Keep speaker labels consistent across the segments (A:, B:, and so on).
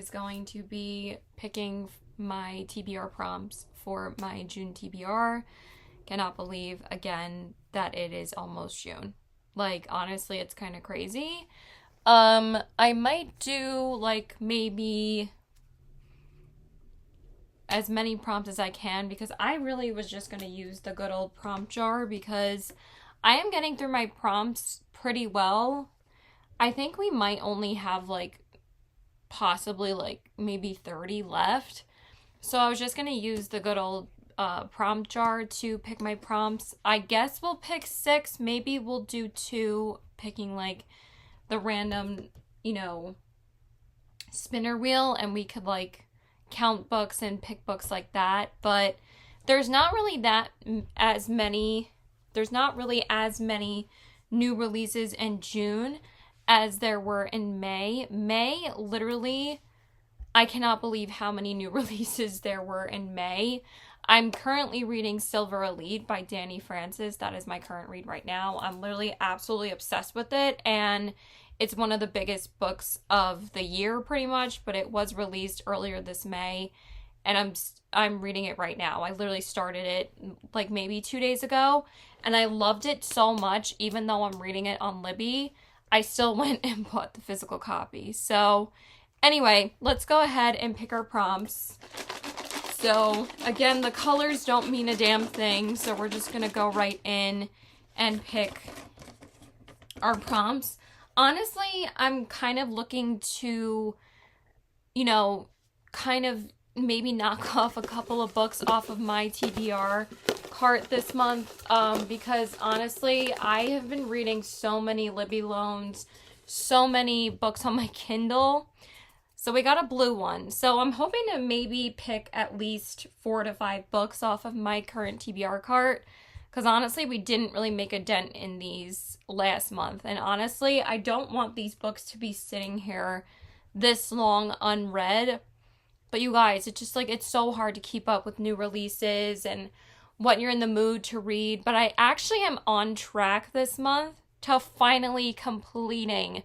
A: is going to be picking my TBR prompts for my June TBR. Cannot believe, again, that it is almost June. Like, honestly, it's kind of crazy. I might do, like, maybe as many prompts as I can, because I really was just going to use the good old prompt jar, because I am getting through my prompts pretty well. I think we might only have, like, possibly, like, maybe 30 left. So I was just going to use the good old prompt jar to pick my prompts. I guess we'll pick 6. Maybe we'll do 2, picking, like, the random, spinner wheel, and we could, like, count books and pick books like that. But there's not really as many new releases in June as there were in May. May, literally, I cannot believe how many new releases there were in May. I'm currently reading Silver Elite by Danny Francis. That is my current read right now. I'm literally absolutely obsessed with it, and it's one of the biggest books of the year, pretty much, but it was released earlier this May, and I'm reading it right now. I literally started it, like, maybe 2 days ago, and I loved it so much. Even though I'm reading it on Libby, I still went and bought the physical copy. So, anyway, let's go ahead and pick our prompts. So, again, the colors don't mean a damn thing, so we're just going to go right in and pick our prompts. Honestly, I'm kind of looking to, kind of maybe knock off a couple of books off of my TBR cart this month, because honestly, I have been reading so many Libby loans, so many books on my Kindle. So we got a blue one. So I'm hoping to maybe pick at least 4 to 5 books off of my current TBR cart. Because honestly, we didn't really make a dent in these last month. And honestly, I don't want these books to be sitting here this long unread. But you guys, it's just like, it's so hard to keep up with new releases and what you're in the mood to read. But I actually am on track this month to finally completing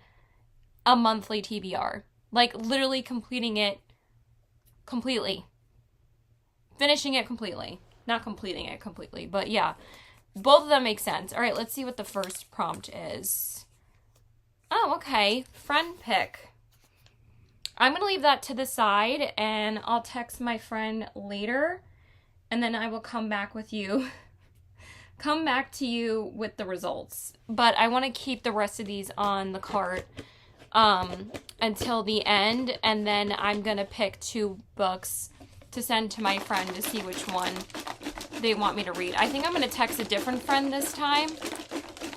A: a monthly TBR. Like, literally completing it completely. Finishing it completely. Not completing it completely, but yeah. Both of them make sense. All right, let's see what the first prompt is. Oh, okay. Friend pick. I'm going to leave that to the side, and I'll text my friend later, and then I will come back to you with the results. But I want to keep the rest of these on the cart until the end, and then I'm gonna pick 2 books to send to my friend to see which one they want me to read. I think I'm gonna text a different friend this time,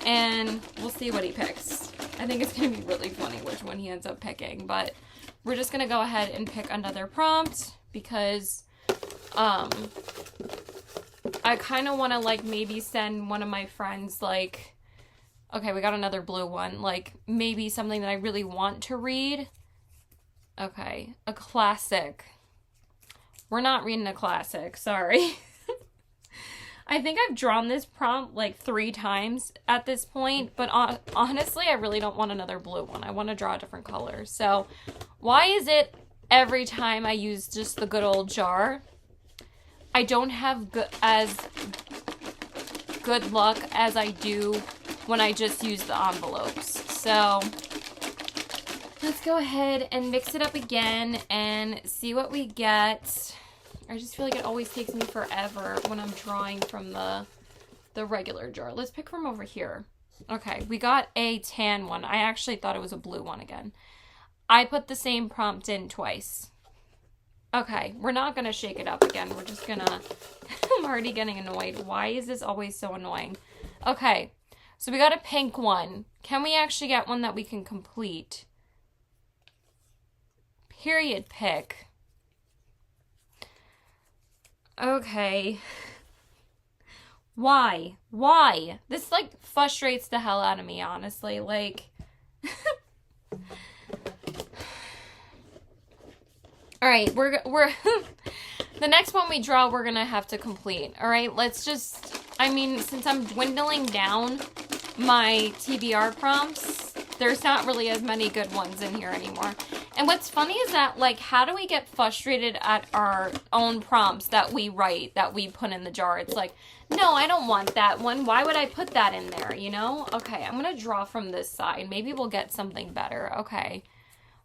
A: and we'll see what he picks. I think it's gonna be really funny which one he ends up picking, but we're just gonna go ahead and pick another prompt, because I kind of want to, like, maybe send one of my friends, like, okay, we got another blue one. Like, maybe something that I really want to read. Okay, a classic. We're not reading a classic, sorry. I think I've drawn this prompt, like, 3 times at this point, but honestly, I really don't want another blue one. I want to draw a different color. So, why is it every time I use just the good old jar, I don't have as good luck as I do when I just use the envelopes? So let's go ahead and mix it up again and see what we get. I just feel like it always takes me forever when I'm drawing from the regular jar. Let's pick from over here. Okay, we got a tan one. I actually thought it was a blue one again. I put the same prompt in twice. Okay, we're not going to shake it up again. We're just going to... I'm already getting annoyed. Why is this always so annoying? Okay, so we got a pink one. Can we actually get one that we can complete? Period pick. Okay. Why? Why? This, like, frustrates the hell out of me, honestly. Like... All right, we're the next one we draw, we're gonna have to complete. All right, let's just, I mean, since I'm dwindling down my TBR prompts, there's not really as many good ones in here anymore. And what's funny is that, like, how do we get frustrated at our own prompts that we write, that we put in the jar? It's like, no, I don't want that one. Why would I put that in there, you know? Okay, I'm going to draw from this side. Maybe we'll get something better. Okay.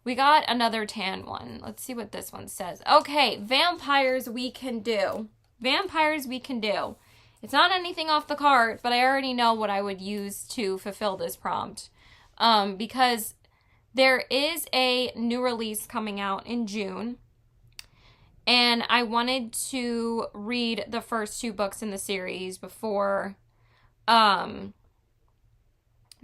A: We got another tan one. Let's see what this one says. Okay, vampires we can do. Vampires we can do. It's not anything off the cart, but I already know what I would use to fulfill this prompt. Because there is a new release coming out in June, and I wanted to read the first 2 books in the series before the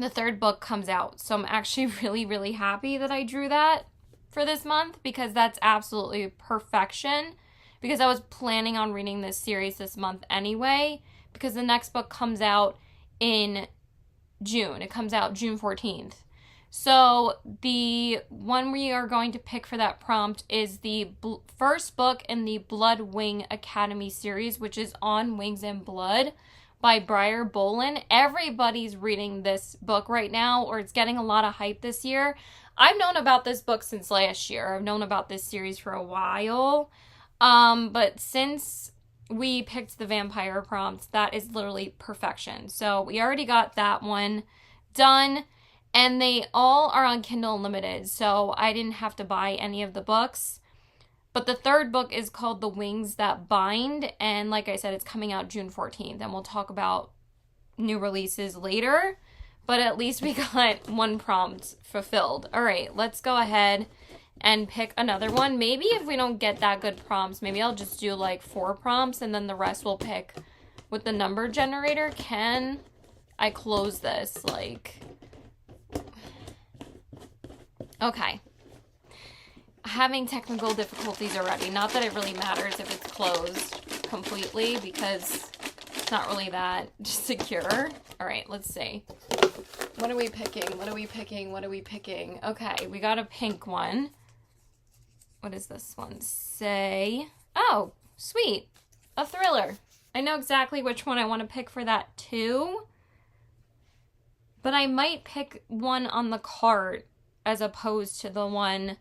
A: third book comes out. So I'm actually really, really happy that I drew that for this month, because that's absolutely perfection. Because I was planning on reading this series this month anyway, because the next book comes out in June. It comes out June 14th. So the one we are going to pick for that prompt is the first book in the Blood Wing Academy series, which is On Wings and Blood by Briar Bolin. Everybody's reading this book right now, or it's getting a lot of hype this year. I've known about this book since last year. I've known about this series for a while. But since we picked the vampire prompt, that is literally perfection. So we already got that one done. And they all are on Kindle Unlimited, so I didn't have to buy any of the books. But the third book is called The Wings That Bind, and like I said, it's coming out June 14th, and we'll talk about new releases later. But at least we got one prompt fulfilled. All right, let's go ahead and pick another one. Maybe if we don't get that good prompts, maybe I'll just do like 4 prompts, and then the rest we'll pick with the number generator. Can I close this? Like... Okay. Having technical difficulties already. Not that it really matters if it's closed completely, because it's not really that secure. All right, let's see. What are we picking? What are we picking? What are we picking? Okay, we got a pink one. What does this one say? Oh, sweet. A thriller. I know exactly which one I want to pick for that too. But I might pick one on the cart as opposed to the one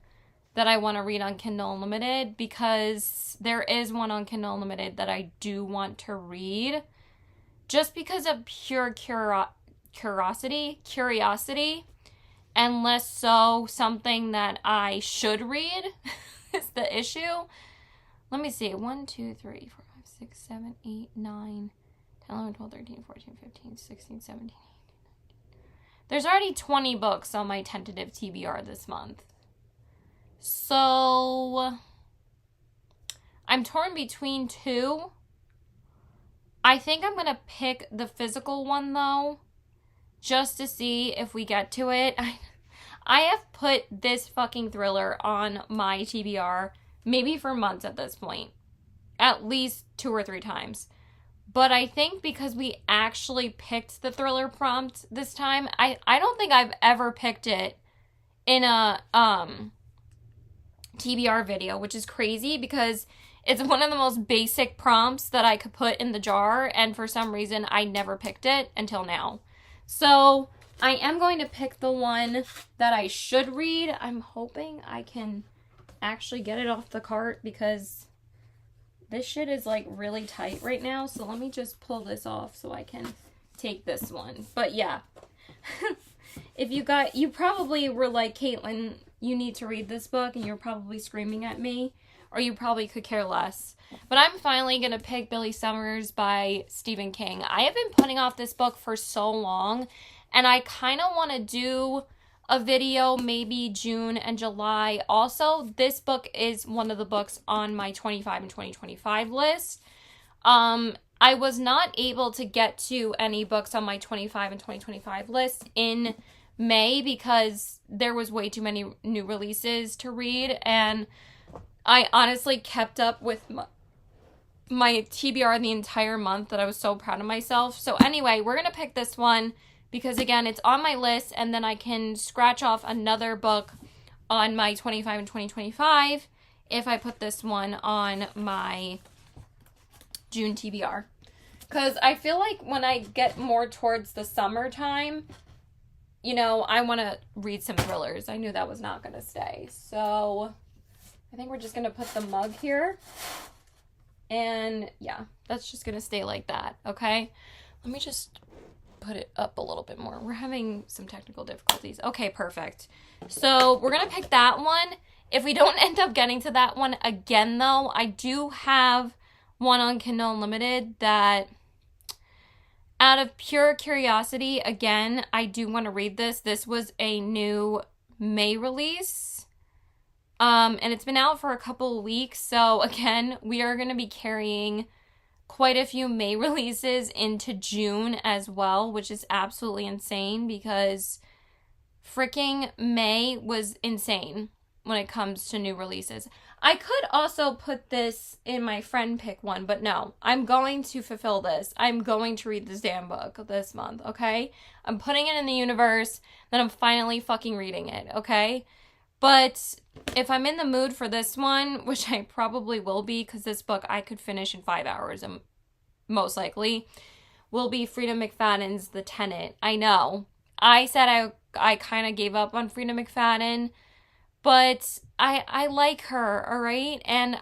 A: that I want to read on Kindle Unlimited, because there is one on Kindle Unlimited that I do want to read just because of pure curiosity, and less so something that I should read is the issue. Let me see. 1, 2, 3, 4, 5, 6, 7, 8, 9, 10, 11, 12, 13, 14, 15, 16, 17, 18. There's already 20 books on my tentative TBR this month. So I'm torn between 2. I think I'm going to pick the physical one though, just to see if we get to it. I have put this fucking thriller on my TBR maybe for months at this point. At least 2 or 3 times. But I think because we actually picked the thriller prompt this time, I don't think I've ever picked it in a TBR video, which is crazy because it's one of the most basic prompts that I could put in the jar, and for some reason I never picked it until now. So I am going to pick the one that I should read. I'm hoping I can actually get it off the cart because this shit is like really tight right now. So let me just pull this off so I can take this one. But yeah, if you probably were like, Caitlin, you need to read this book, and you're probably screaming at me, or you probably could care less. But I'm finally going to pick Billy Summers by Stephen King. I have been putting off this book for so long, and I kind of want to do a video maybe June and July. Also, this book is one of the books on my 25 and 2025 list. I was not able to get to any books on my 25 and 2025 list in May because there was way too many new releases to read, and I honestly kept up with my TBR the entire month that I was so proud of myself. So anyway, we're going to pick this one because, again, it's on my list, and then I can scratch off another book on my 25 and 2025 if I put this one on my June TBR. Because I feel like when I get more towards the summertime, you know, I want to read some thrillers. I knew that was not going to stay. So I think we're just going to put the mug here. And yeah, that's just going to stay like that. Okay. Let me just put it up a little bit more. We're having some technical difficulties. Okay, perfect. So we're going to pick that one. If we don't end up getting to that one again, though, I do have one on Kindle Unlimited that, out of pure curiosity, again, I do want to read this. This was a new May release. And it's been out for a couple of weeks. So again, we are going to be carrying quite a few May releases into June as well, which is absolutely insane because freaking May was insane when it comes to new releases. I could also put this in my friend pick one, but no, I'm going to fulfill this. I'm going to read this damn book this month, okay? I'm putting it in the universe, then I'm finally fucking reading it, okay? But if I'm in the mood for this one, which I probably will be, because this book I could finish in 5 hours, most likely, will be Freida McFadden's The Tenant. I know. I said I kind of gave up on Freida McFadden, but I like her, all right? And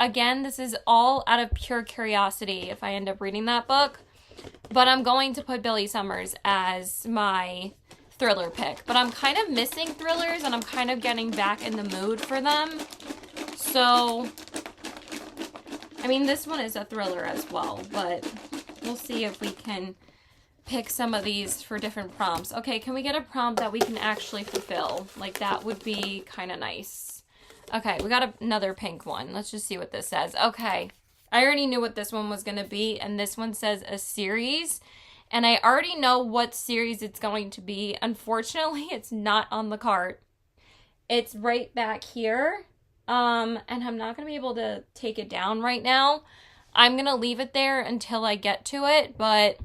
A: again, this is all out of pure curiosity if I end up reading that book. But I'm going to put Billy Summers as my thriller pick. But I'm kind of missing thrillers, and I'm kind of getting back in the mood for them. So, I mean, this one is a thriller as well, but we'll see if we can pick some of these for different prompts. Okay, can we get a prompt that we can actually fulfill? Like, that would be kind of nice. Okay, we got another pink one. Let's just see what this says. Okay, I already knew what this one was going to be, and this one says a series, and I already know what series it's going to be. Unfortunately, it's not on the cart. It's right back here, and I'm not going to be able to take it down right now. I'm going to leave it there until I get to it, but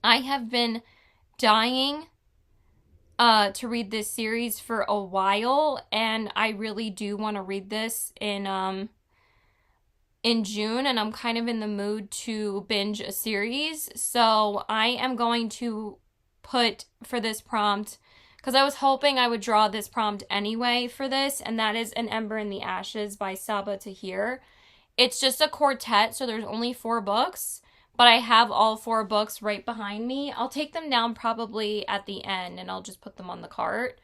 A: I have been dying to read this series for a while, and I really do want to read this in June, and I'm kind of in the mood to binge a series. So I am going to put for this prompt, because I was hoping I would draw this prompt anyway for this, and that is An Ember in the Ashes by Sabaa Tahir. It's just a quartet, so there's only 4 books. But I have all 4 books right behind me. I'll take them down probably at the end, and I'll just put them on the cart.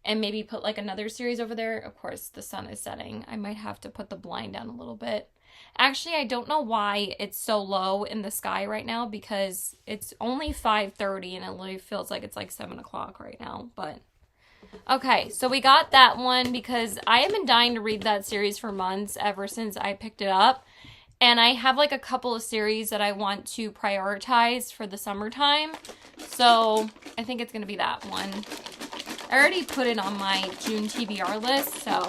A: And maybe put like another series over there. Of course, the sun is setting. I might have to put the blind down a little bit. Actually, I don't know why it's so low in the sky right now, because it's only 5:30 and it literally feels like it's like 7 o'clock right now. But okay, so we got that one because I have been dying to read that series for months ever since I picked it up. And I have like a couple of series that I want to prioritize for the summertime. So I think it's going to be that one. I already put it on my June TBR list. So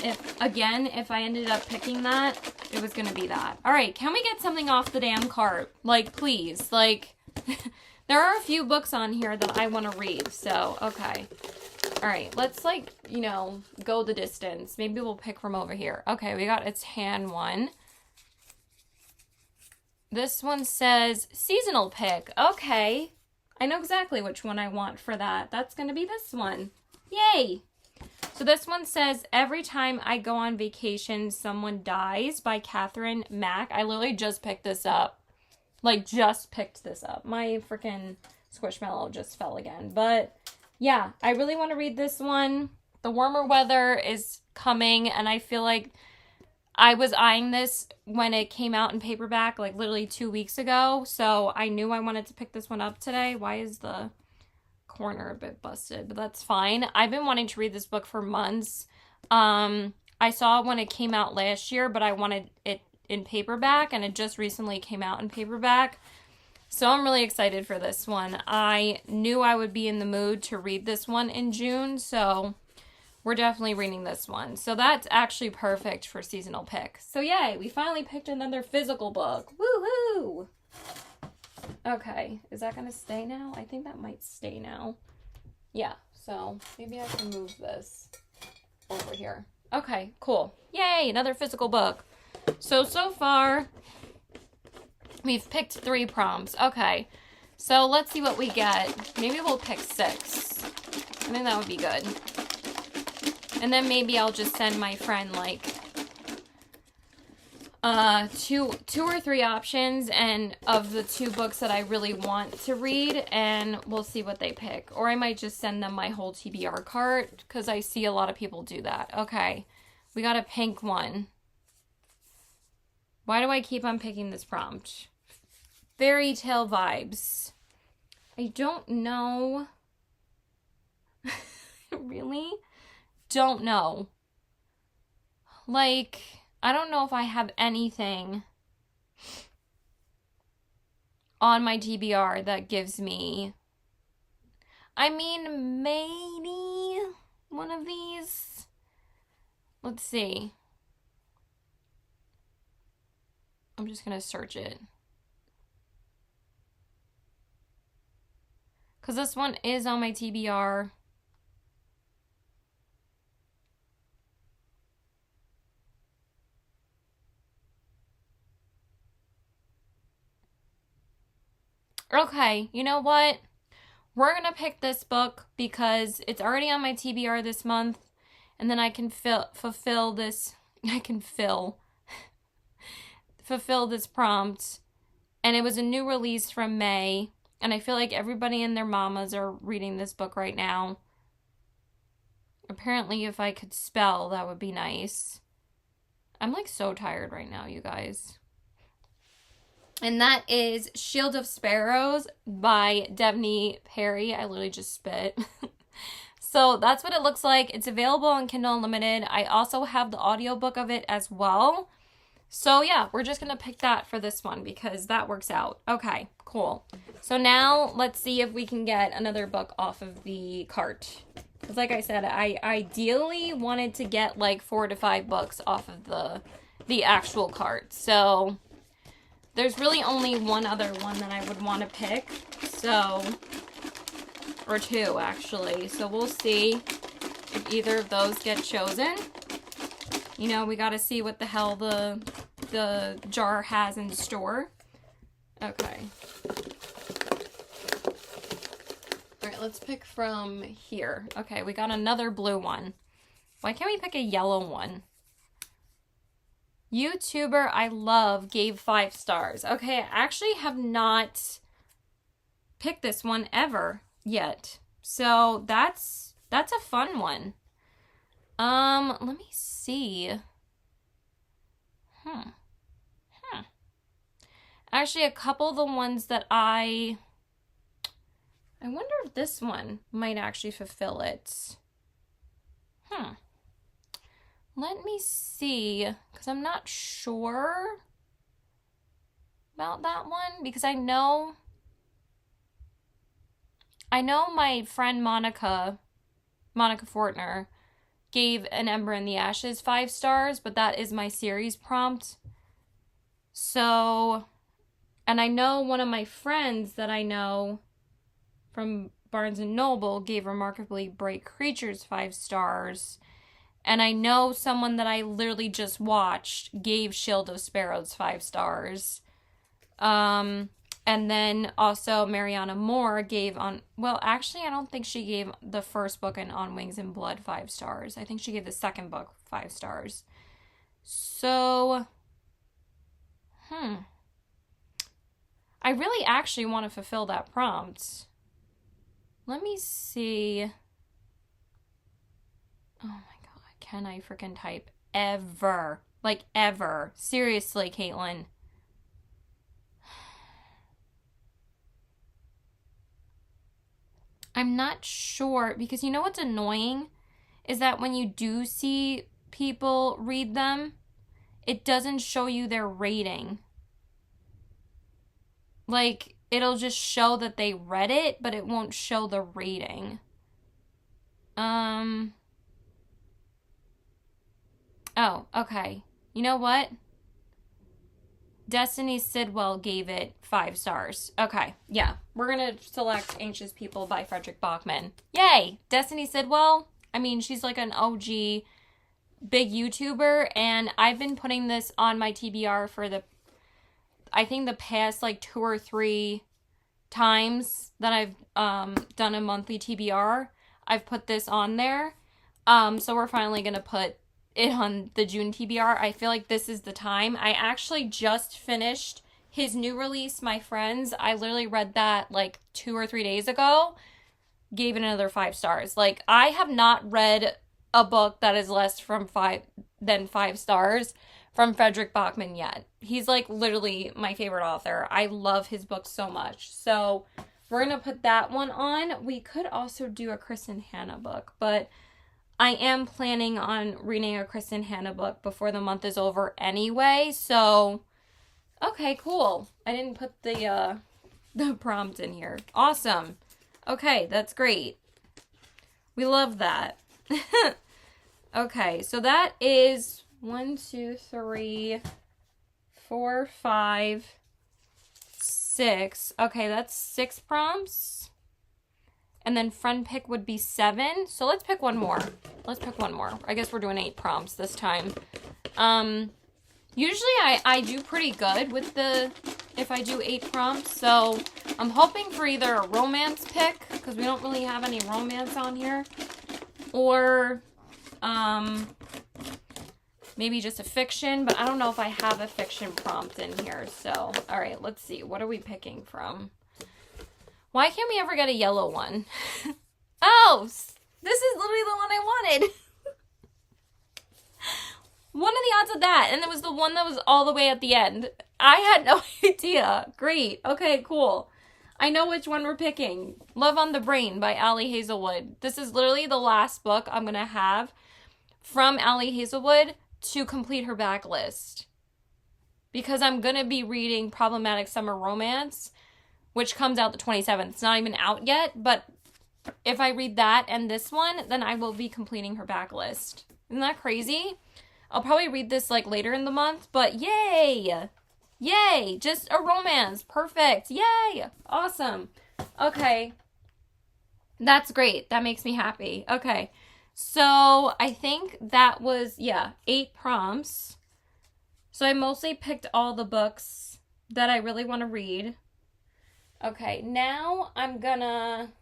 A: if I ended up picking that, it was going to be that. All right, can we get something off the damn cart? Like, please. Like, there are a few books on here that I want to read. So, okay. All right, let's like, you know, go the distance. Maybe we'll pick from over here. Okay, we got a tan one. This one says seasonal pick. Okay, I know exactly which one I want for that. That's going to be this one. Yay! So this one says Every Time I Go on Vacation, Someone Dies by Catherine Mack. I literally just picked this up. Like, just picked this up. My freaking Squishmallow just fell again. But yeah, I really want to read this one. The warmer weather is coming, and I feel like I was eyeing this when it came out in paperback, like literally 2 weeks ago. So I knew I wanted to pick this one up today. Why is the corner a bit busted? But that's fine. I've been wanting to read this book for months. I saw it when it came out last year, but I wanted it in paperback, and it just recently came out in paperback. So I'm really excited for this one. I knew I would be in the mood to read this one in June, so we're definitely reading this one. So that's actually perfect for seasonal pick. So yay, we finally picked another physical book. Woohoo! Okay, is that going to stay now? I think that might stay now. Yeah, so maybe I can move this over here. Okay, cool. Yay, another physical book. So far, we've picked 3 prompts. Okay, So let's see what we get. Maybe we'll pick 6. I think that would be good. And then maybe I'll just send my friend like two or 3 options and of the 2 books that I really want to read, and we'll see what they pick. Or I might just send them my whole TBR cart because I see a lot of people do that. Okay, we got a pink one. Why do I keep on picking this prompt? Fairy tale vibes. I don't know. Really? Don't know. Like, I don't know if I have anything on my TBR that gives me... I mean, maybe one of these. Let's see. I'm just going to search it. Because this one is on my TBR. Okay, you know what? We're going to pick this book because it's already on my TBR this month. And then I can fulfill this prompt. And it was a new release from May. And I feel like everybody and their mamas are reading this book right now. Apparently, if I could spell, that would be nice. I'm like so tired right now, you guys. And that is Shield of Sparrows by Devney Perry. I literally just spit. So that's what it looks like. It's available on Kindle Unlimited. I also have the audiobook of it as well. So yeah, we're just going to pick that for this one because that works out. Okay, cool. So now let's see if we can get another book off of the cart. Because like I said, I ideally wanted to get like 4 to 5 books off of the actual cart. So there's really only one other one that I would want to pick. So, or 2 actually. So we'll see if either of those get chosen. You know, we got to see what the hell the jar has in store. Okay. All right, let's pick from here. Okay, we got another blue one. Why can't we pick a yellow one? YouTuber I love gave 5 stars. Okay, I actually have not picked this one ever yet. So that's a fun one. Let me see. Actually, a couple of the ones that I wonder if this one might actually fulfill it. Let me see, because I'm not sure about that one, because I know my friend Monica Fortner gave An Ember in the Ashes 5 stars, but that is my series prompt. So, and I know one of my friends that I know from Barnes & Noble gave Remarkably Bright Creatures 5 stars. And I know someone that I literally just watched gave Shield of Sparrows 5 stars. And then also Mariana Moore gave actually I don't think she gave the first book in On Wings and Blood 5 stars. I think she gave the second book 5 stars. So, I really actually want to fulfill that prompt. Let me see. Oh my God, can I freaking type ever? Like ever. Seriously, Caitlin. I'm not sure, because you know what's annoying is that when you do see people read them, it doesn't show you their rating. Like, it'll just show that they read it, but it won't show the rating. Oh, okay. You know what? Destiny Sidwell gave it 5 stars. Okay, yeah. We're going to select Anxious People by Frederick Bachman. Yay! Destiny Sidwell. I mean, she's like an OG big YouTuber, and I've been putting this on my TBR for I think the past like 2 or 3 times that I've done a monthly TBR, I've put this on there. So we're finally going to put it on the June TBR. I feel like this is the time. I actually just finished his new release, My Friends. I literally read that like 2 or 3 days ago. Gave it another 5 stars. Like, I have not read a book that is less than 5 stars from Frederick Bachman yet. He's like literally my favorite author. I love his books so much. So we're going to put that one on. We could also do a Kristen Hanna book, but I am planning on reading a Kristen Hanna book before the month is over anyway. So, okay, cool. I didn't put the prompt in here. Awesome. Okay, that's great. We love that. Okay, so that is 1, 2, 3, 4, 5, 6. Okay, that's 6 prompts. And then friend pick would be 7. So let's pick one more. Let's pick one more. I guess we're doing 8 prompts this time. Usually I do pretty good with if I do 8 prompts. So I'm hoping for either a romance pick, because we don't really have any romance on here, or maybe just a fiction, but I don't know if I have a fiction prompt in here. So, all right, let's see. What are we picking from? Why can't we ever get a yellow one? Oh, this is literally the one I wanted. One of the odds of that, and it was the one that was all the way at the end. I had no idea. Great. Okay, cool. I know which one we're picking. Love on the Brain by Allie Hazelwood. This is literally the last book I'm going to have from Allie Hazelwood to complete her backlist. Because I'm going to be reading Problematic Summer Romance, which comes out the 27th. It's not even out yet, but if I read that and this one, then I will be completing her backlist. Isn't that crazy? I'll probably read this like later in the month, but yay! Yay! Just a romance. Perfect. Yay! Awesome. Okay. That's great. That makes me happy. Okay. So I think that was, 8 prompts. So I mostly picked all the books that I really want to read. Okay. Now I'm gonna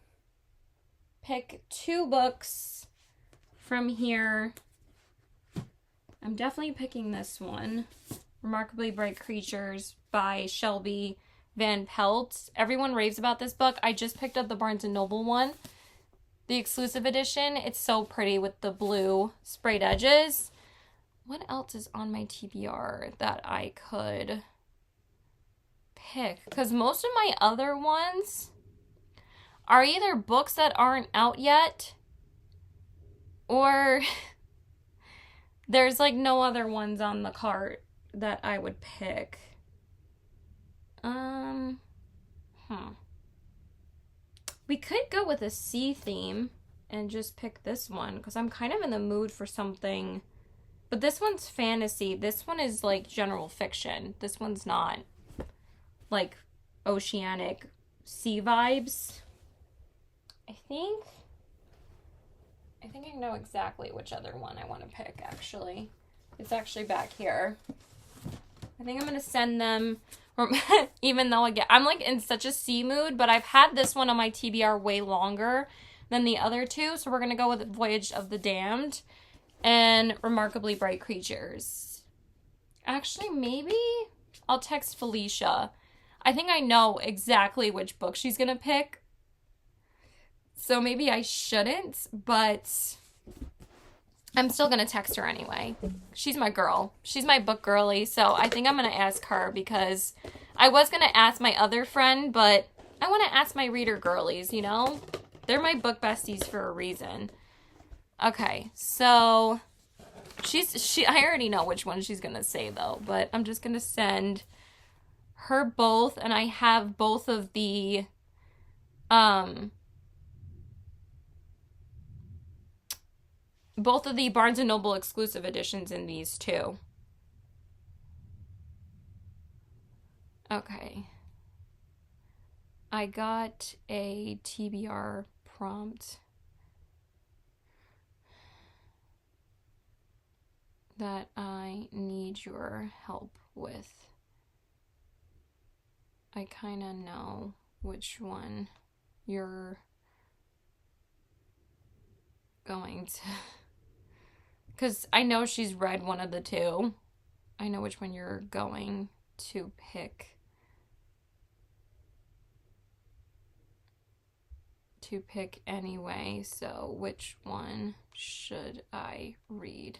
A: pick 2 books from here. I'm definitely picking this one. Remarkably Bright Creatures by Shelby Van Pelt. Everyone raves about this book. I just picked up the Barnes & Noble one. The exclusive edition. It's so pretty with the blue sprayed edges. What else is on my TBR that I could pick? Because most of my other ones are either books that aren't out yet, or there's like no other ones on the cart that I would pick. We could go with a sea theme and just pick this one, because I'm kind of in the mood for something. But this one's fantasy. This one is like general fiction. This one's not like oceanic sea vibes. I think I know exactly which other one I want to pick, actually. It's actually back here. I think I'm going to send them, even though I'm like in such a sea mood, but I've had this one on my TBR way longer than the other 2, so we're going to go with Voyage of the Damned and Remarkably Bright Creatures. Actually, maybe I'll text Felicia. I think I know exactly which book she's going to pick, so maybe I shouldn't, but I'm still going to text her anyway. She's my girl. She's my book girly, so I think I'm going to ask her, because I was going to ask my other friend, but I want to ask my reader girlies, you know? They're my book besties for a reason. Okay, so I already know which one she's going to say, though, but I'm just going to send her both, and I have both of the Barnes & Noble exclusive editions in these 2. Okay. I got a TBR prompt that I need your help with. I kind of know which one you're going to, because I know she's read one of the two. I know which one you're going to pick anyway. So which one should I read?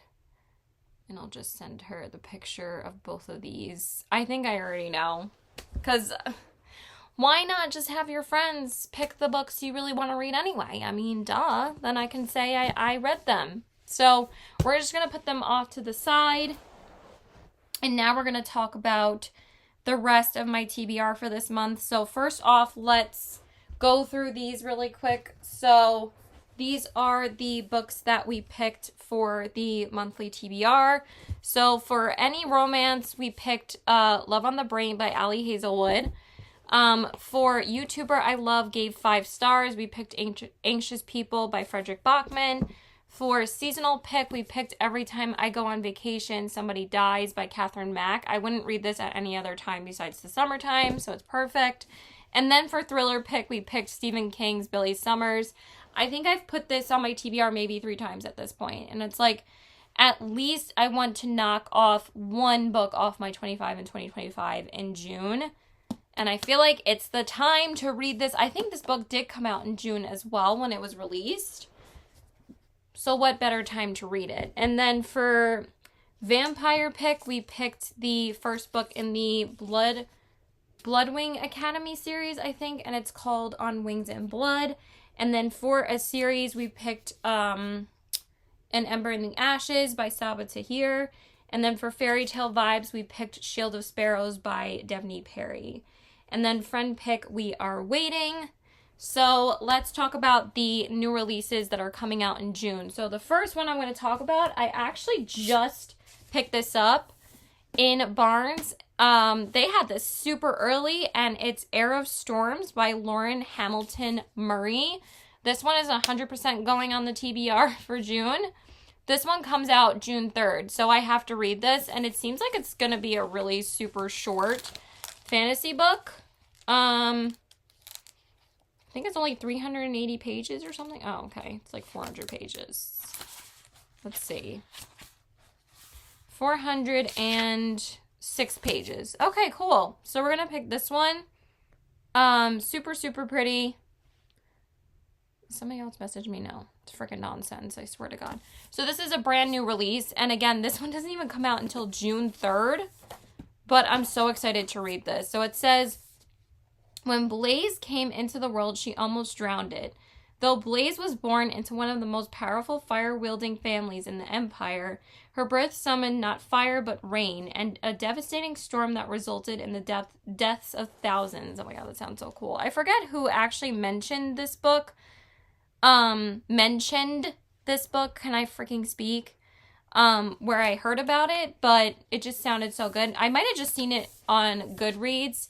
A: And I'll just send her the picture of both of these. I think I already know, because why not just have your friends pick the books you really want to read anyway? I mean, duh. Then I can say I read them. So we're just going to put them off to the side. And now we're going to talk about the rest of my TBR for this month. So first off, let's go through these really quick. So these are the books that we picked for the monthly TBR. So for any romance, we picked Love on the Brain by Ali Hazelwood. For YouTuber I Love gave 5 stars. We picked Anxious People by Frederick Bachman. For seasonal pick, we picked Every Time I Go on Vacation, Somebody Dies by Catherine Mack. I wouldn't read this at any other time besides the summertime, so it's perfect. And then for thriller pick, we picked Stephen King's Billy Summers. I think I've put this on my TBR maybe 3 times at this point. And it's like, at least I want to knock off one book off my 25 and 2025 in June. And I feel like it's the time to read this. I think this book did come out in June as well when it was released. So what better time to read it? And then for vampire pick, we picked the first book in the Bloodwing Academy series, I think. And it's called On Wings and Blood. And then for a series, we picked An Ember in the Ashes by Saba Tahir. And then for fairy tale vibes, we picked Shield of Sparrows by Devney Perry. And then friend pick, We Are Waiting. So let's talk about the new releases that are coming out in June. So the first one I'm going to talk about, I actually just picked this up in Barnes. They had this super early, and it's Air of Storms by Lauren Hamilton Murray. This one is 100% going on the TBR for June. This one comes out June 3rd, so I have to read this, and it seems like it's going to be a really super short fantasy book. I think it's only 380 pages or something. Oh, okay. It's like 400 pages. Let's see. 406 pages. Okay, cool. So we're going to pick this one. Super, super pretty. Somebody else messaged me. No, it's freaking nonsense. I swear to God. So this is a brand new release. And again, this one doesn't even come out until June 3rd. But I'm so excited to read this. So it says, when Blaze came into the world, she almost drowned it. Though Blaze was born into one of the most powerful fire-wielding families in the Empire, her birth summoned not fire but rain, and a devastating storm that resulted in the deaths of thousands. Oh my God, that sounds so cool. I forget who actually mentioned this book. Can I freaking speak? Where I heard about it, but it just sounded so good. I might have just seen it on Goodreads,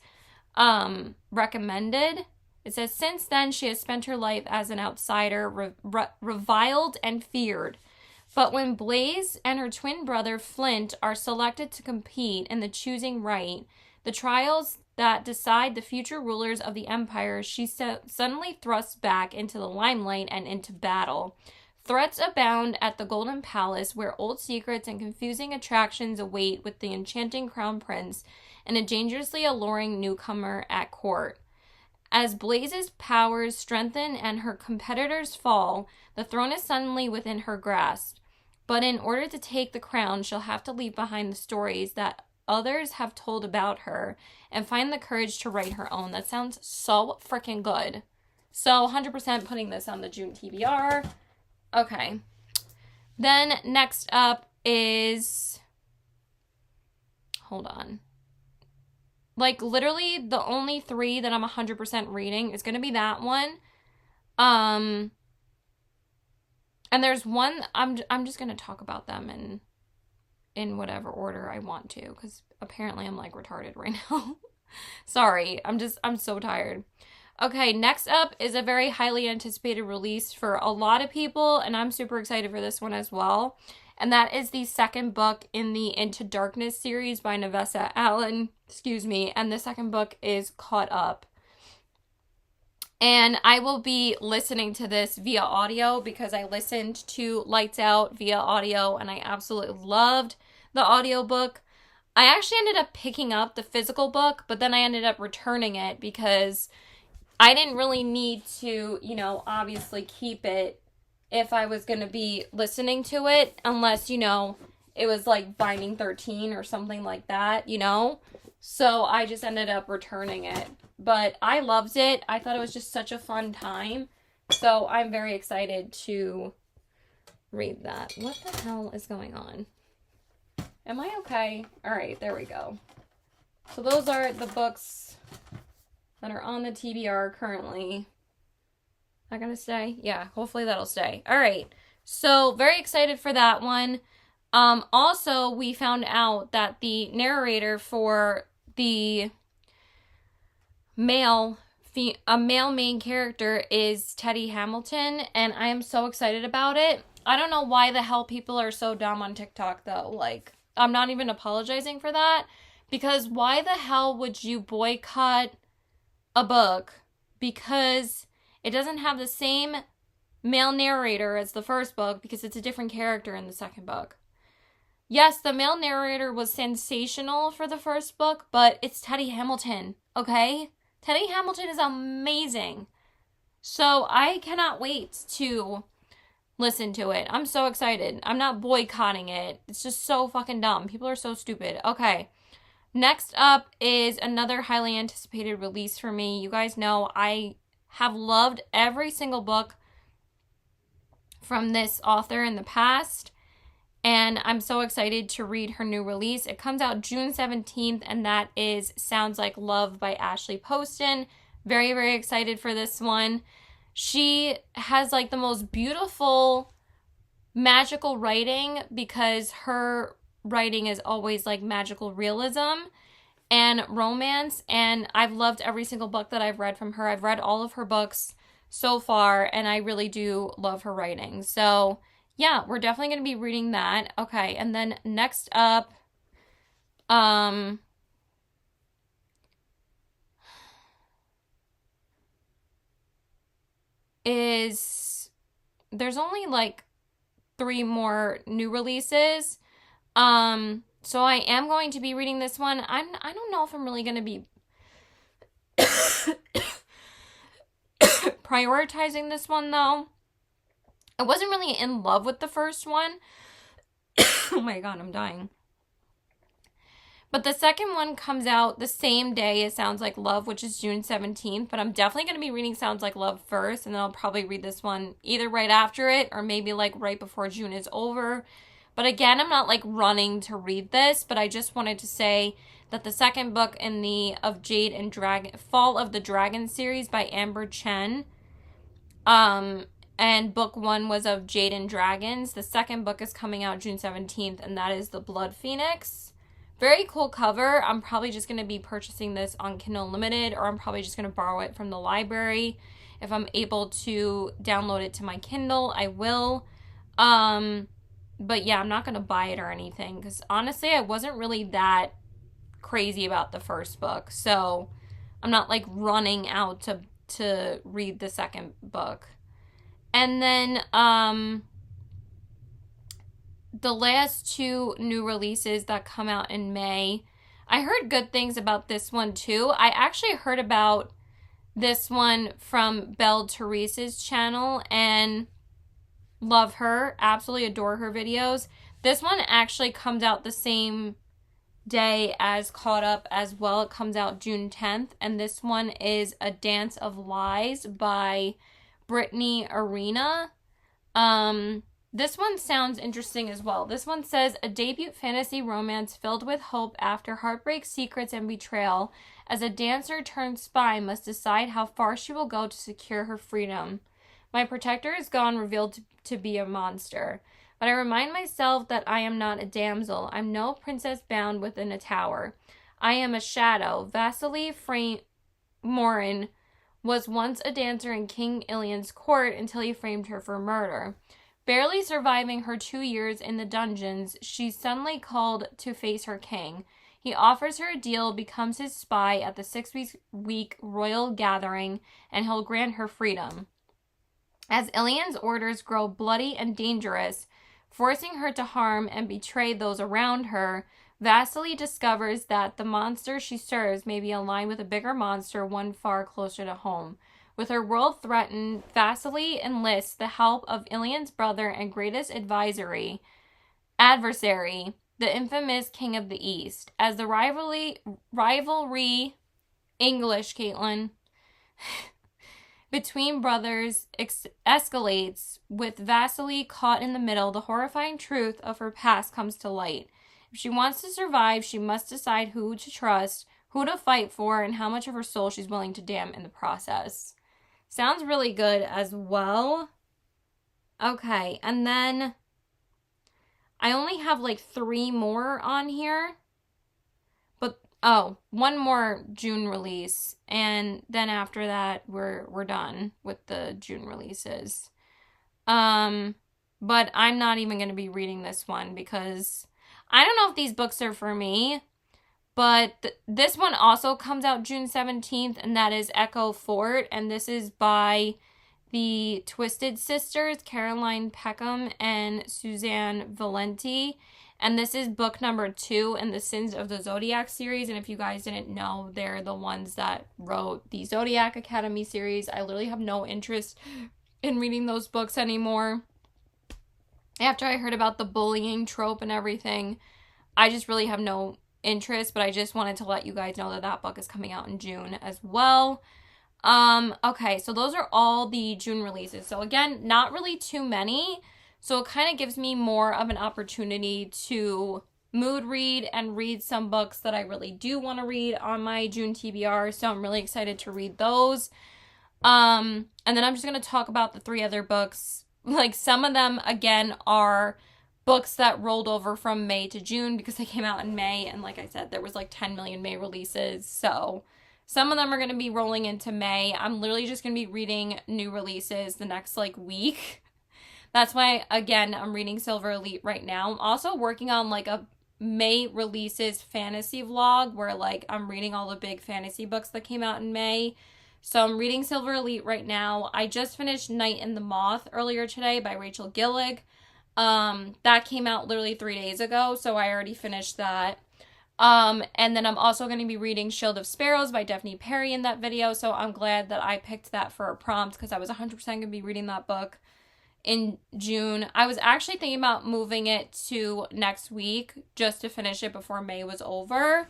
A: recommended. It says, since then, she has spent her life as an outsider, reviled and feared. But when Blaze and her twin brother Flint are selected to compete in the choosing right, the trials that decide the future rulers of the Empire, she suddenly thrusts back into the limelight and into battle. Threats abound at the Golden Palace, where old secrets and confusing attractions await with the enchanting crown prince and a dangerously alluring newcomer at court. As Blaze's powers strengthen and her competitors fall, the throne is suddenly within her grasp. But in order to take the crown, she'll have to leave behind the stories that others have told about her and find the courage to write her own. That sounds so freaking good. So 100% putting this on the June TBR. Okay. Then next up is, hold on. Like literally the only 3 that I'm 100% reading is going to be that one. And there's one, I'm just going to talk about them in whatever order I want to, because apparently I'm like retarded right now. Sorry, I'm so tired. Okay, next up is a very highly anticipated release for a lot of people, and I'm super excited for this one as well. And that is the second book in the Into Darkness series by Navessa Allen. And the second book is Caught Up. And I will be listening to this via audio because I listened to Lights Out via audio and I absolutely loved the audiobook. I actually ended up picking up the physical book, but then I ended up returning it because I didn't really need to, obviously keep it if I was going to be listening to it, unless, it was like Binding 13 or something like that. So I just ended up returning it. But I loved it. I thought it was just such a fun time. So I'm very excited to read that. What the hell is going on? Am I okay? All right, there we go. So those are the books that are on the TBR currently. Not gonna stay? Yeah, hopefully that'll stay. All right. So very excited for that one. Also, we found out that the narrator for the male main character is Teddy Hamilton, and I am so excited about it. I don't know why the hell people are so dumb on TikTok though. Like, I'm not even apologizing for that, because why the hell would you boycott a book because it doesn't have the same male narrator as the first book, because it's a different character in the second book? Yes, the male narrator was sensational for the first book, but it's Teddy Hamilton, okay? Teddy Hamilton is amazing. So I cannot wait to listen to it. I'm so excited. I'm not boycotting it. It's just so fucking dumb. People are so stupid. Okay. Next up is another highly anticipated release for me. You guys know I have loved every single book from this author in the past, and I'm so excited to read her new release. It comes out June 17th, and that is Sounds Like Love by Ashley Poston. Very, very excited for this one. She has like the most beautiful magical writing, because her writing is always like magical realism and romance, and I've loved every single book that I've read from her. I've read all of her books so far, and I really do love her writing. So yeah, we're definitely going to be reading that. Okay, and then next up, there's only like 3 more new releases. So I am going to be reading this one. I don't know if I'm really going to be prioritizing this one though. I wasn't really in love with the first one. Oh my god, I'm dying. But the second one comes out the same day as Sounds Like Love, which is June 17th. But I'm definitely going to be reading Sounds Like Love first, and then I'll probably read this one either right after it or maybe like right before June is over. But again, I'm not like running to read this, but I just wanted to say that the second book in the of Jade and Dragon Fall of the Dragon series by Amber Chen, and book 1 was of Jade and Dragons. The second book is coming out June 17th, and that is The Blood Phoenix. Very cool cover. I'm probably just going to be purchasing this on Kindle Unlimited, or I'm probably just going to borrow it from the library. If I'm able to download it to my Kindle, I will. But yeah, I'm not going to buy it or anything, because honestly, I wasn't really that crazy about the first book. So I'm not like running out to read the second book. And then the last 2 new releases that come out in May, I heard good things about this one too. I actually heard about this one from Belle Therese's channel and love her, absolutely adore her videos. This one actually comes out the same day as Caught Up as well. It comes out June 10th, and this one is A Dance of Lies by Brittany Arena. This one sounds interesting as well. This one says, a debut fantasy romance filled with hope after heartbreak, secrets, and betrayal, as a dancer turned spy must decide how far she will go to secure her freedom. My protector is gone, revealed to be a monster. But I remind myself that I am not a damsel. I'm no princess bound within a tower. I am a shadow. Vasily Morin was once a dancer in King Ilian's court until he framed her for murder. Barely surviving her 2 years in the dungeons, she's suddenly called to face her king. He offers her a deal, becomes his spy at the 6-week royal gathering, and he'll grant her freedom. As Ilian's orders grow bloody and dangerous, forcing her to harm and betray those around her, Vasily discovers that the monster she serves may be aligned with a bigger monster, one far closer to home. With her world threatened, Vasily enlists the help of Ilian's brother and greatest adversary, the infamous King of the East. As the rivalry English, Caitlin, between brothers escalates, with Vasily caught in the middle, the horrifying truth of her past comes to light. If she wants to survive, she must decide who to trust, who to fight for, and how much of her soul she's willing to damn in the process. Sounds really good as well. Okay, and then I only have like 3 more on here. But, one more June release. And then after that, we're done with the June releases. But I'm not even going to be reading this one because I don't know if these books are for me, but this one also comes out June 17th, and that is Echo Fort, and this is by the Twisted Sisters, Caroline Peckham and Suzanne Valenti, and this is book number 2 in the Sins of the Zodiac series, and if you guys didn't know, they're the ones that wrote the Zodiac Academy series. I literally have no interest in reading those books anymore. After I heard about the bullying trope and everything, I just really have no interest, but I just wanted to let you guys know that that book is coming out in June as well. Okay, so those are all the June releases. So again, not really too many, so it kind of gives me more of an opportunity to mood read and read some books that I really do want to read on my June TBR, so I'm really excited to read those. And then I'm just going to talk about the 3 other books. Like, some of them, again, are books that rolled over from May to June because they came out in May. And like I said, there was like 10 million May releases. So some of them are going to be rolling into May. I'm literally just going to be reading new releases the next, like, week. That's why, again, I'm reading Silver Elite right now. I'm also working on, like, a May releases fantasy vlog where, like, I'm reading all the big fantasy books that came out in May. So I'm reading Silver Elite right now. I just finished Night in the Moth earlier today by Rachel Gillig. That came out literally 3 days ago, so I already finished that. And then I'm also going to be reading Shield of Sparrows by Daphne Perry in that video, so I'm glad that I picked that for a prompt because I was 100% going to be reading that book in June. I was actually thinking about moving it to next week just to finish it before May was over.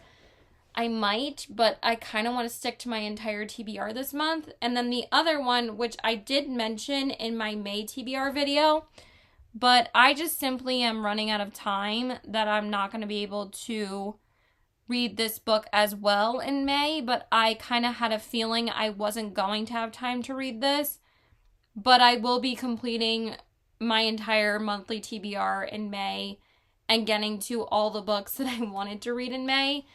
A: I might, but I kind of want to stick to my entire TBR this month. And then the other one, which I did mention in my May TBR video, but I just simply am running out of time that I'm not going to be able to read this book as well in May, but I kind of had a feeling I wasn't going to have time to read this, but I will be completing my entire monthly TBR in May and getting to all the books that I wanted to read in May.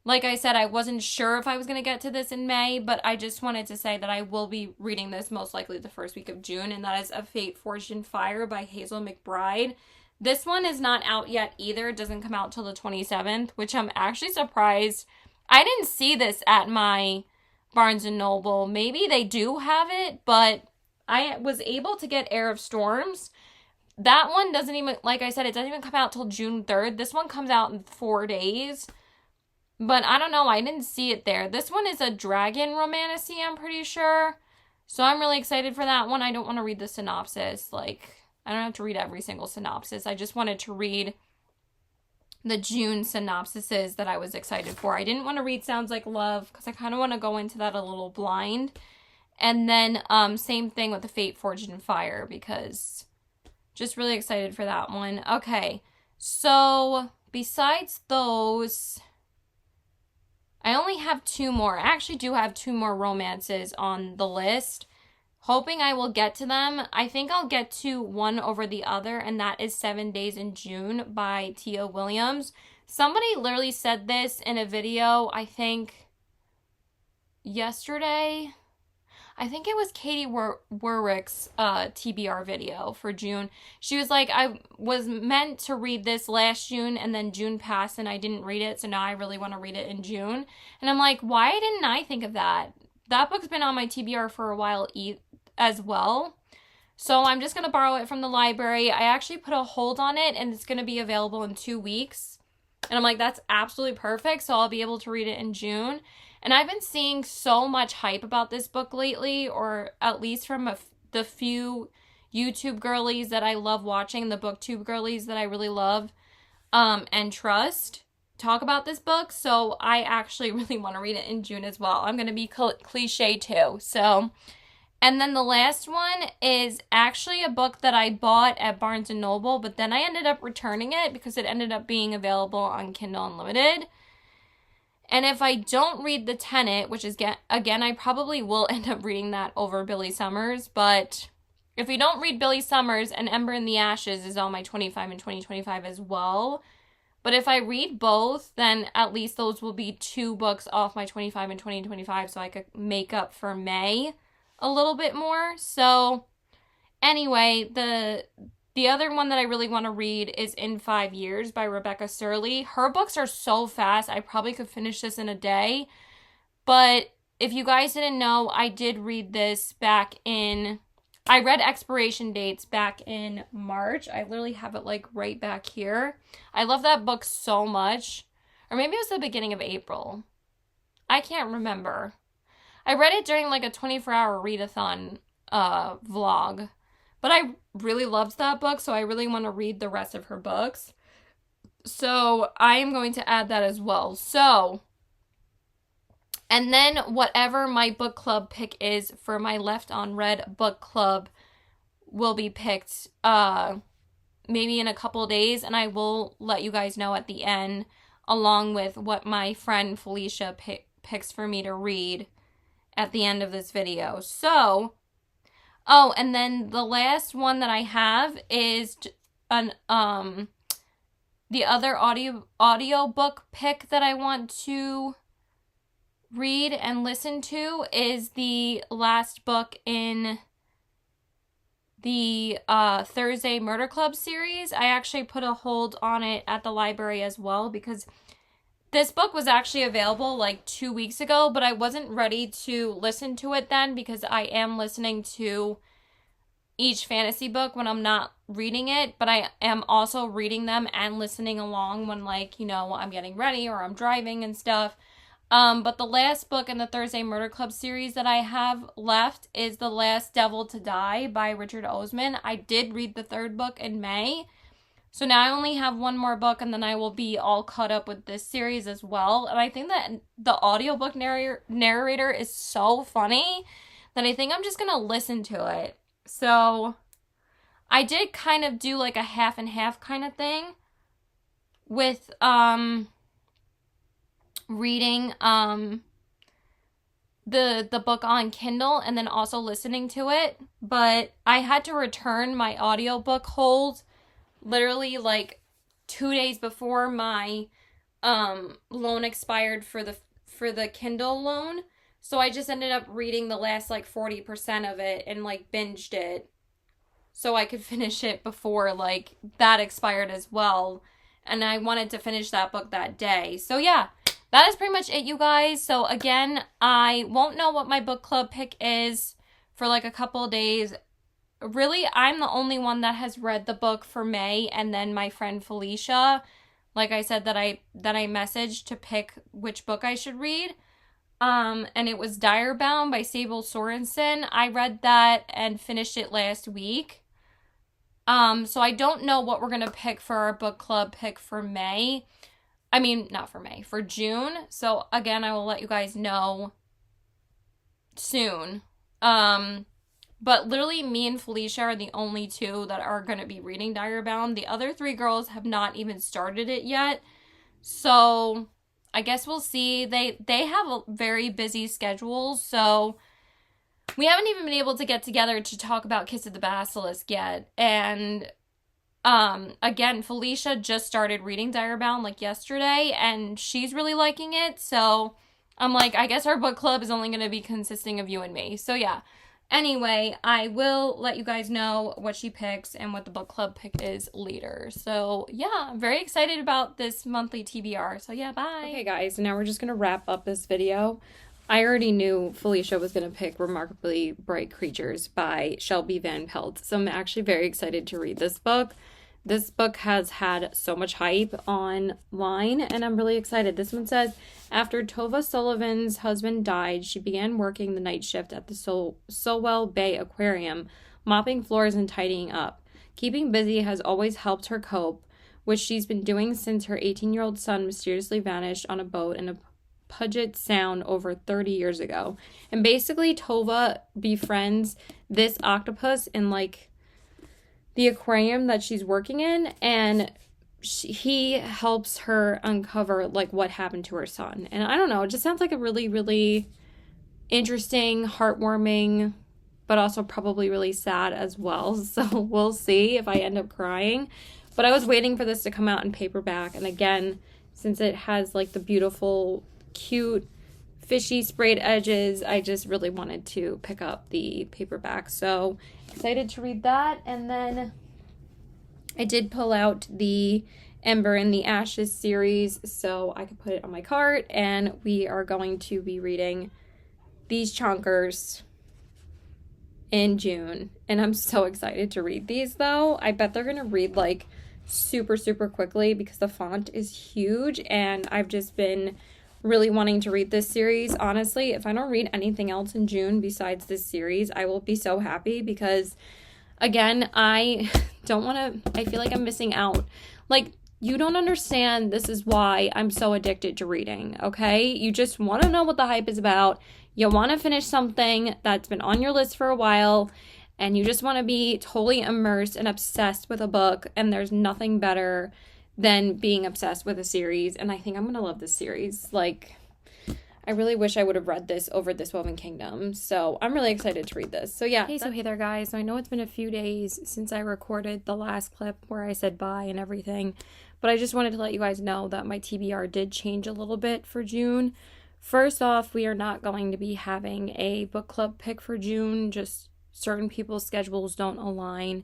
A: Like I said, I wasn't sure if I was going to get to this in May, but I just wanted to say that I will be reading this most likely the first week of June, and that is A Fate Forged in Fire by Hazel McBride. This one is not out yet either. It doesn't come out till the 27th, which I'm actually surprised. I didn't see this at my Barnes & Noble. Maybe they do have it, but I was able to get Heir of Storms. That one doesn't even, like I said, it doesn't even come out till June 3rd. This one comes out in 4 days. But I don't know, I didn't see it there. This one is a dragon romantasy, I'm pretty sure. So I'm really excited for that one. I don't want to read the synopsis. Like, I don't have to read every single synopsis. I just wanted to read the June synopsises that I was excited for. I didn't want to read Sounds Like Love because I kind of want to go into that a little blind. And then same thing with The Fate Forged in Fire because just really excited for that one. Okay, so besides those, I only have 2 more. I actually do have 2 more romances on the list. Hoping I will get to them. I think I'll get to one over the other, and that is 7 Days in June by Tia Williams. Somebody literally said this in a video, I think, yesterday. I think it was Katie Warwick's TBR video for June. She was like, I was meant to read this last June and then June passed and I didn't read it, so now I really want to read it in June. And I'm like, why didn't I think of that? That book's been on my TBR for a while as well. So I'm just going to borrow it from the library. I actually put a hold on it and it's going to be available in 2 weeks. And I'm like, that's absolutely perfect. So I'll be able to read it in June. And I've been seeing so much hype about this book lately, or at least from the few YouTube girlies that I love watching, the booktube girlies that I really love and trust, talk about this book. So I actually really want to read it in June as well. I'm going to be cliche too. So, and then the last one is actually a book that I bought at Barnes & Noble, but then I ended up returning it because it ended up being available on Kindle Unlimited. And if I don't read The Tenant, which is, again, I probably will end up reading that over Billy Summers, but if you don't read Billy Summers, and Ember in the Ashes is on my 25 and 2025 as well. But if I read both, then at least those will be 2 books off my 25 and 2025, so I could make up for May a little bit more. So anyway, the other one that I really want to read is In 5 Years by Rebecca Surley. Her books are so fast. I probably could finish this in a day. But if you guys didn't know, I did read this I read Expiration Dates back in March. I literally have it like right back here. I love that book so much. Or maybe it was the beginning of April. I can't remember. I read it during like a 24-hour readathon vlog. But I really loved that book, so I really want to read the rest of her books. So I am going to add that as well. So, and then whatever my book club pick is for my Left on Red book club will be picked maybe in a couple days, and I will let you guys know at the end, along with what my friend Felicia picks for me to read at the end of this video. So, oh, and then the last one that I have is the other audio book pick that I want to read and listen to is the last book in the Thursday Murder Club series. I actually put a hold on it at the library as well because this book was actually available like 2 weeks ago, but I wasn't ready to listen to it then because I am listening to each fantasy book when I'm not reading it, but I am also reading them and listening along when, like, you know, I'm getting ready or I'm driving and stuff. But the last book in the Thursday Murder Club series that I have left is The Last Devil to Die by Richard Osman. I did read the 3rd book in May. So now I only have 1 more book and then I will be all caught up with this series as well. And I think that the audiobook narrator is so funny that I think I'm just going to listen to it. So I did kind of do like a half and half kind of thing with reading the book on Kindle and then also listening to it, but I had to return my audiobook hold literally like 2 days before my loan expired for the Kindle loan. So I just ended up reading the last like 40% of it and like binged it so I could finish it before like that expired as well. And I wanted to finish that book that day. So yeah, that is pretty much it, you guys. So again, I won't know what my book club pick is for like a couple of days. Really, I'm the only one that has read the book for May, and then my friend Felicia, like I said, that I messaged to pick which book I should read. And it was Direbound by Sable Sorensen. I read that and finished it last week. So I don't know what we're gonna pick for our book club pick for May. I mean, not for May, for June. So again, I will let you guys know soon. But literally me and Felicia are the only 2 that are going to be reading Direbound. The other 3 girls have not even started it yet. So I guess we'll see. They have a very busy schedule, so we haven't even been able to get together to talk about Kiss of the Basilisk yet. And again, Felicia just started reading Direbound like yesterday, and she's really liking it. So I'm like, I guess our book club is only going to be consisting of you and me. So yeah. Anyway, I will let you guys know what she picks and what the book club pick is later. So yeah, I'm very excited about this monthly TBR. So yeah, bye. Okay guys, now we're just going to wrap up this video. I already knew Felicia was going to pick Remarkably Bright Creatures by Shelby Van Pelt. So I'm actually very excited to read this book. This book has had so much hype online, and I'm really excited. This one says, after Tova Sullivan's husband died, she began working the night shift at the Solwell Bay Aquarium, mopping floors and tidying up. Keeping busy has always helped her cope, which she's been doing since her 18-year-old son mysteriously vanished on a boat in a Puget Sound over 30 years ago. And basically, Tova befriends this octopus in, like, the aquarium that she's working in, and he helps her uncover, like, what happened to her son. And I don't know, it just sounds like a really, really interesting, heartwarming, but also probably really sad as well. So we'll see if I end up crying. But I was waiting for this to come out in paperback, and again, since it has, like, the beautiful, cute, fishy sprayed edges, I just really wanted to pick up the paperback. So excited to read that. And then I did pull out the Ember in the Ashes series so I could put it on my cart, and we are going to be reading these chonkers in June. And I'm so excited to read these, though. I bet they're gonna read like super quickly because the font is huge, and I've just been really wanting to read this series. Honestly, if I don't read anything else in June besides this series, I will be so happy because, again, I don't want to, I feel like I'm missing out. Like, you don't understand, this is why I'm so addicted to reading, okay? You just want to know what the hype is about. You want to finish something that's been on your list for a while, and you just want to be totally immersed and obsessed with a book, and there's nothing better than being obsessed with a series. And I think I'm gonna love this series. Like, I really wish I would have read this over This Woven Kingdom. So I'm really excited to read this. So yeah. Hey there guys. So I know it's been a few days since I recorded the last clip where I said bye and everything, but I just wanted to let you guys know that my TBR did change a little bit for June. First off, we are not going to be having a book club pick for June. Just certain people's schedules don't align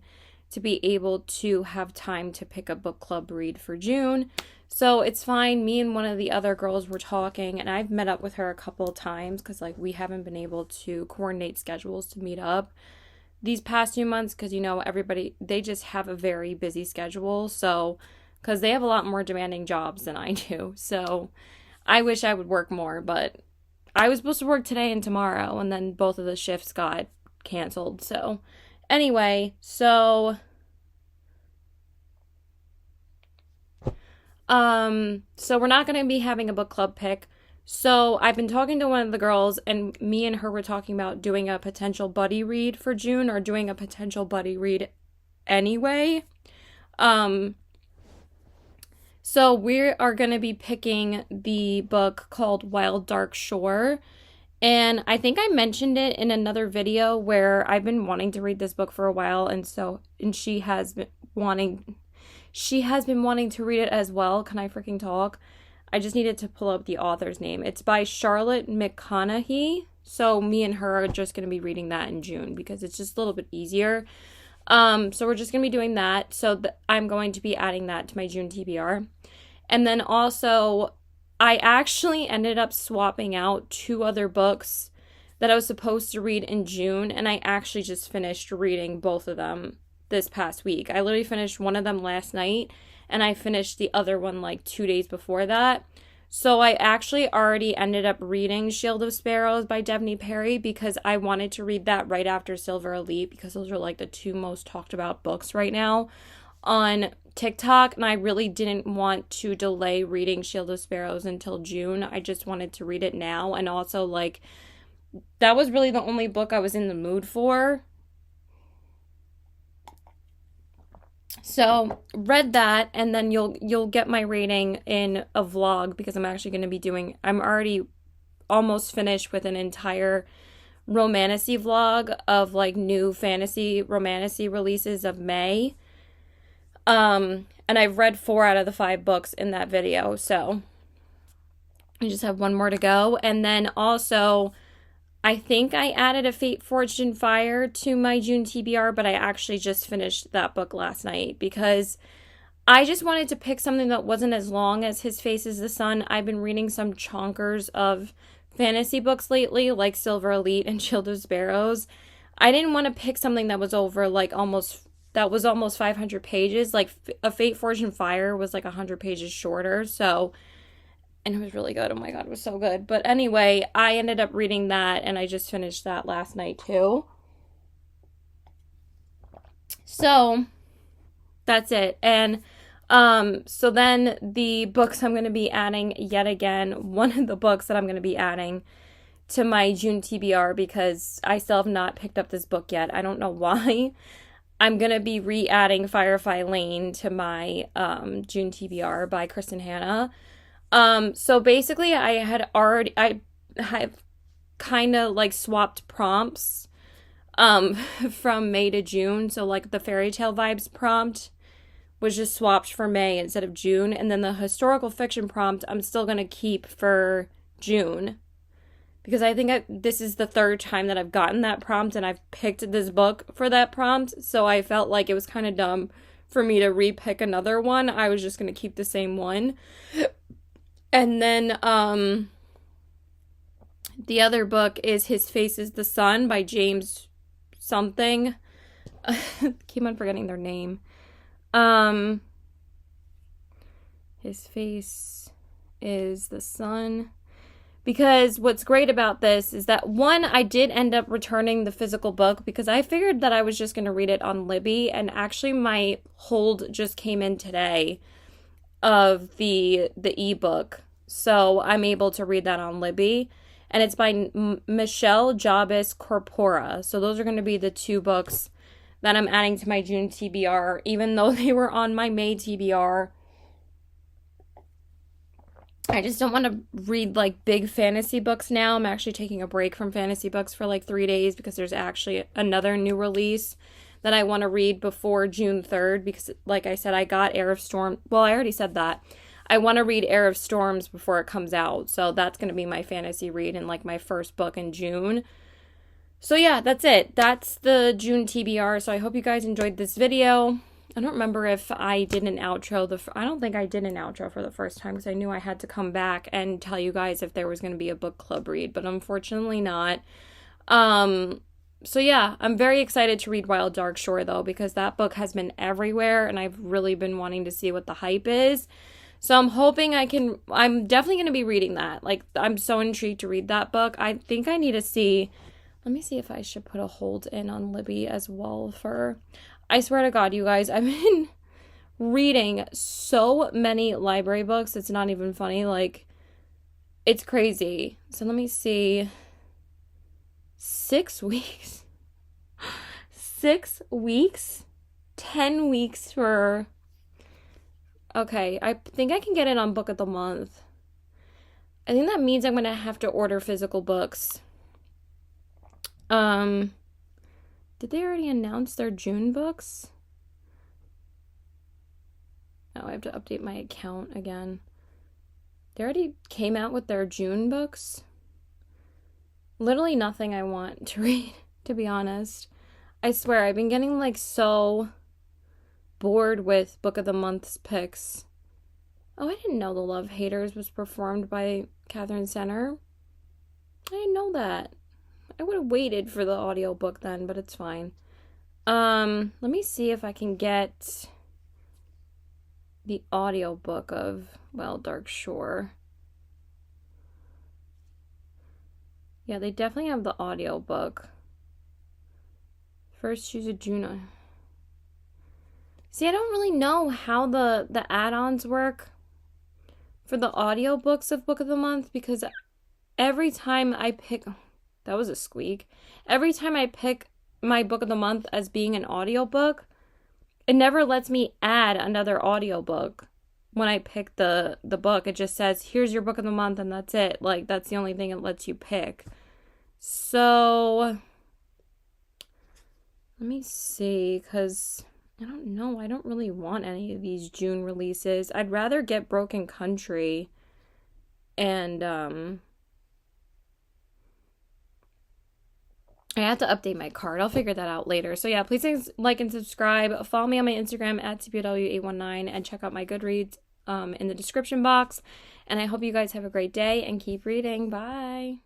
A: to be able to have time to pick a book club read for June. So it's fine. Me and one of the other girls were talking, and I've met up with her a couple of times because, like, we haven't been able to coordinate schedules to meet up these past few months because, you know, everybody, they just have a very busy schedule. So, because they have a lot more demanding jobs than I do. So I wish I would work more, but I was supposed to work today and tomorrow, and then both of the shifts got canceled. So anyway, so we're not going to be having a book club pick. So I've been talking to one of the girls, and me and her were talking about doing a potential buddy read for June, or doing a potential buddy read anyway. So we are going to be picking the book called Wild Dark Shore. And I think I mentioned it in another video where I've been wanting to read this book for a while, and she has been wanting to read it as well. Can I freaking talk? I just needed to pull up the author's name. It's by Charlotte McConaughey. So me and her are just going to be reading that in June because it's just a little bit easier. So we're just going to be doing that. So I'm going to be adding that to my June TBR. And then also, I actually ended up swapping out 2 other books that I was supposed to read in June, and I actually just finished reading both of them this past week. I literally finished one of them last night, and I finished the other one like 2 days before that. So I actually already ended up reading Shield of Sparrows by Devney Perry because I wanted to read that right after Silver Elite because those are like the 2 most talked about books right now on TikTok, and I really didn't want to delay reading Shield of Sparrows until June. I just wanted to read it now, and also, like, that was really the only book I was in the mood for. So read that, and then you'll get my rating in a vlog because I'm actually going to be I'm already almost finished with an entire romantasy vlog of like new fantasy romantasy releases of May. And I've read 4 out of the 5 books in that video, so I just have one more to go. And then also, I think I added a Fate Forged in Fire to my June TBR, but I actually just finished that book last night because I just wanted to pick something that wasn't as long as His Face is the Sun. I've been reading some chonkers of fantasy books lately, like Silver Elite and Shield of Sparrows. I didn't want to pick something that was over like almost 500 pages. Like a Fate Forged in Fire was like 100 pages shorter, so, and it was really good. Oh my god, it was so good. But anyway, I ended up reading that and I just finished that last night too. So that's it. And so then the books I'm going to be adding yet again, one of the books that I'm going to be adding to my June TBR, because I still have not picked up this book yet. I don't know why. I'm going to be re-adding Firefly Lane to my June TBR by Kristen Hanna. So basically I have kind of like swapped prompts from May to June. So like the fairy tale vibes prompt was just swapped for May instead of June. And then the historical fiction prompt I'm still going to keep for June. Because I think this is the third time that I've gotten that prompt and I've picked this book for that prompt. So I felt like it was kind of dumb for me to re-pick another one. I was just going to keep the same one. And then the other book is His Face is the Sun by James something. Keep on forgetting their name. His Face is the Sun. Because what's great about this is that, one, I did end up returning the physical book because I figured that I was just going to read it on Libby, and actually my hold just came in today of the ebook. So I'm able to read that on Libby. And it's by Michelle Jabis Corpora. So those are going to be the two books that I'm adding to my June TBR, even though they were on my May TBR. I just don't want to read like big fantasy books now. I'm actually taking a break from fantasy books for like 3 days because there's actually another new release that I want to read before June 3rd because, like I said, I got Heir of Storm. Well, I already said that. I want to read Heir of Storms before it comes out. So that's going to be my fantasy read and like my first book in June. So yeah, that's it. That's the June TBR. So I hope you guys enjoyed this video. I don't remember if I did an outro. I don't think I did an outro for the first time because I knew I had to come back and tell you guys if there was going to be a book club read, but unfortunately not. So yeah, I'm very excited to read Wild Dark Shore though, because that book has been everywhere and I've really been wanting to see what the hype is. So I'm hoping I'm definitely going to be reading that. Like, I'm so intrigued to read that book. I think I need to see, let me see if I should put a hold in on Libby as well for, I swear to God, you guys, I've been reading so many library books. It's not even funny. Like, it's crazy. So let me see. 6 weeks. 6 weeks? 10 weeks for... Okay, I think I can get it on Book of the Month. I think that means I'm going to have to order physical books. Did they already announce their June books? Oh, I have to update my account again. They already came out with their June books. Literally nothing I want to read, to be honest. I swear, I've been getting like so bored with Book of the Month's picks. Oh, I didn't know The Love Haters was performed by Catherine Center. I didn't know that. I would have waited for the audiobook then, but it's fine. Let me see if I can get the audiobook of Wild Dark Shore. Yeah, they definitely have the audiobook. First, choose a June. See, I don't really know how the add-ons work for the audiobooks of Book of the Month, because every time I pick... That was a squeak. Every time I pick my Book of the Month as being an audiobook, it never lets me add another audiobook. When I pick the book, it just says, here's your Book of the Month, and that's it. Like, that's the only thing it lets you pick. So, let me see, because... I don't know. I don't really want any of these June releases. I'd rather get Broken Country. And I have to update my card. I'll figure that out later. So yeah, please like and subscribe. Follow me on my Instagram at TPW819 and check out my Goodreads in the description box. And I hope you guys have a great day and keep reading. Bye.